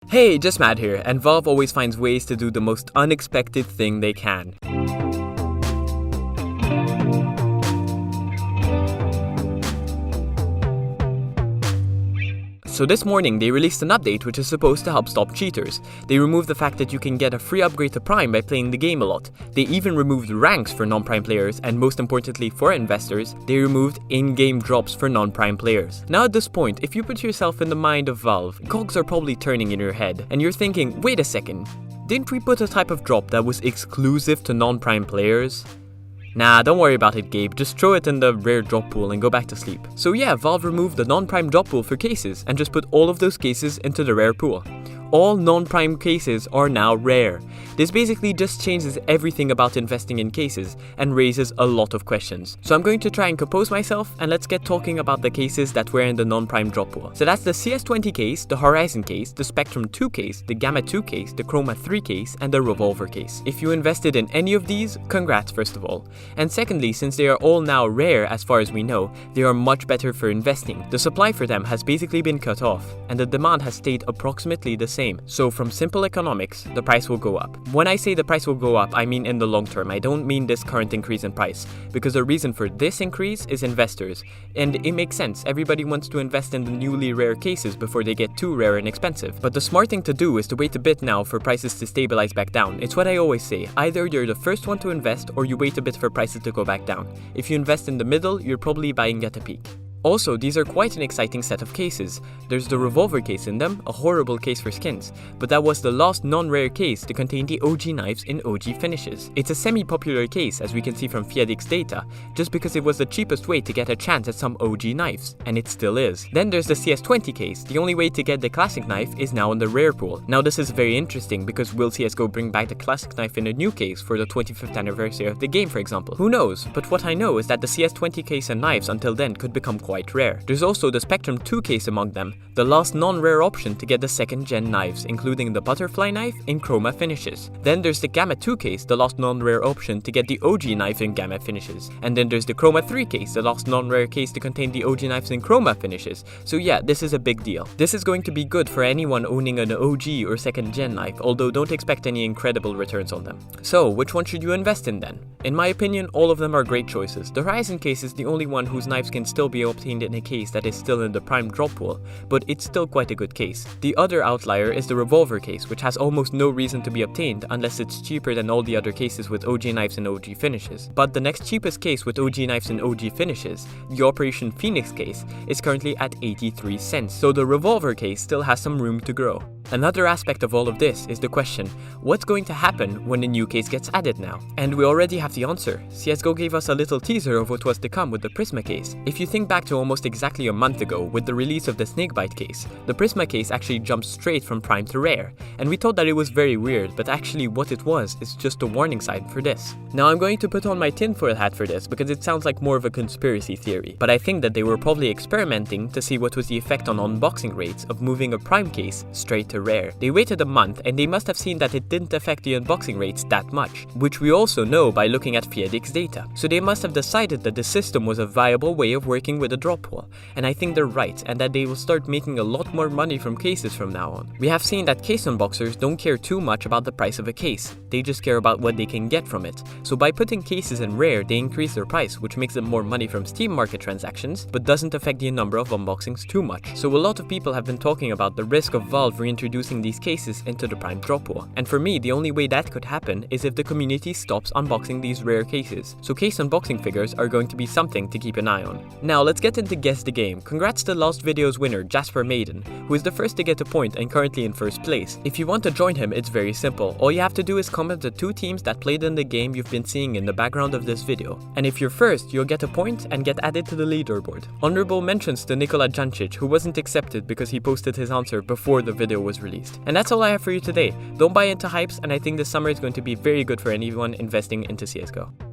Hey, JustMaD here, and Valve always finds ways to do the most unexpected thing they can. So this morning, they released an update which is supposed to help stop cheaters. They removed the fact that you can get a free upgrade to Prime by playing the game a lot. They even removed ranks for non-Prime players, and most importantly for investors, they removed in-game drops for non-Prime players. Now at this point, if you put yourself in the mind of Valve, cogs are probably turning in your head, and you're thinking, wait a second, didn't we put a type of drop that was exclusive to non-Prime players? Nah, don't worry about it, Gabe, just throw it in the rare drop pool and go back to sleep. So yeah, Valve removed the non-Prime drop pool for cases and just put all of those cases into the rare pool. All non-Prime cases are now rare. This basically just changes everything about investing in cases and raises a lot of questions. So I'm going to try and compose myself, and let's get talking about the cases that were in the non-Prime drop pool. So that's the CS20 case, the Horizon case, the Spectrum 2 case, the Gamma 2 case, the Chroma 3 case, and the Revolver case. If you invested in any of these, congrats first of all. And secondly, since they are all now rare as far as we know, they are much better for investing. The supply for them has basically been cut off, and the demand has stayed approximately the same. So from simple economics, the price will go up. When I say the price will go up, I mean in the long term. I don't mean this current increase in price, because the reason for this increase is investors. And it makes sense, everybody wants to invest in the newly rare cases before they get too rare and expensive. But the smart thing to do is to wait a bit now for prices to stabilize back down. It's what I always say, either you're the first one to invest or you wait a bit for prices to go back down. If you invest in the middle, you're probably buying at a peak. Also, these are quite an exciting set of cases. There's the Revolver case in them, a horrible case for skins, but that was the last non-rare case to contain the OG knives in OG finishes. It's a semi-popular case, as we can see from FIADX data, just because it was the cheapest way to get a chance at some OG knives, and it still is. Then there's the CS20 case. The only way to get the classic knife is now in the rare pool. Now this is very interesting, because will CSGO bring back the classic knife in a new case for the 25th anniversary of the game, for example? Who knows? But what I know is that the CS20 case and knives until then could become quite rare. There's also the Spectrum 2 case among them, the last non-rare option to get the second gen knives, including the butterfly knife in chroma finishes. Then there's the Gamma 2 case, the last non-rare option to get the OG knife in gamma finishes. And then there's the Chroma 3 case, the last non-rare case to contain the OG knives in chroma finishes. So yeah, this is a big deal. This is going to be good for anyone owning an OG or second gen knife, although don't expect any incredible returns on them. So which one should you invest in then? In my opinion, all of them are great choices. The Horizon case is the only one whose knives can still be obtained in a case that is still in the Prime drop pool, but it's still quite a good case. The other outlier is the Revolver case, which has almost no reason to be obtained unless it's cheaper than all the other cases with OG knives and OG finishes. But the next cheapest case with OG knives and OG finishes, the Operation Phoenix case, is currently at 83 cents, so the Revolver case still has some room to grow. Another aspect of all of this is the question, what's going to happen when a new case gets added now? And we already have the answer. CSGO gave us a little teaser of what was to come with the Prisma case. If you think back to almost exactly a month ago with the release of the Snakebite case, the Prisma case actually jumped straight from Prime to Rare, and we thought that it was very weird, but actually what it was is just a warning sign for this. Now I'm going to put on my tinfoil hat for this because it sounds like more of a conspiracy theory, but I think that they were probably experimenting to see what was the effect on unboxing rates of moving a Prime case straight to Rare. They waited a month and they must have seen that it didn't affect the unboxing rates that much, which we also know by looking at FIADX data. So they must have decided that the system was a viable way of working with a drop pool, and I think they're right, and that they will start making a lot more money from cases from now on. We have seen that case unboxers don't care too much about the price of a case, they just care about what they can get from it. So by putting cases in Rare, they increase their price, which makes them more money from Steam market transactions, but doesn't affect the number of unboxings too much. So a lot of people have been talking about the risk of Valve reintroducing these cases into the Prime drop pool. And for me, the only way that could happen is if the community stops unboxing these rare cases. So case unboxing figures are going to be something to keep an eye on. Now let's get into Guess the Game. Congrats to last video's winner, JustMaD, who is the first to get a point and currently in first place. If you want to join him, it's very simple. All you have to do is comment the 2 teams that played in the game you've been seeing in the background of this video. And if you're first, you'll get a point and get added to the leaderboard. Honorable mentions to Nikola Jancic, who wasn't accepted because he posted his answer before the video was released. And that's all I have for you today. Don't buy into hypes, and I think this summer is going to be very good for anyone investing into CSGO.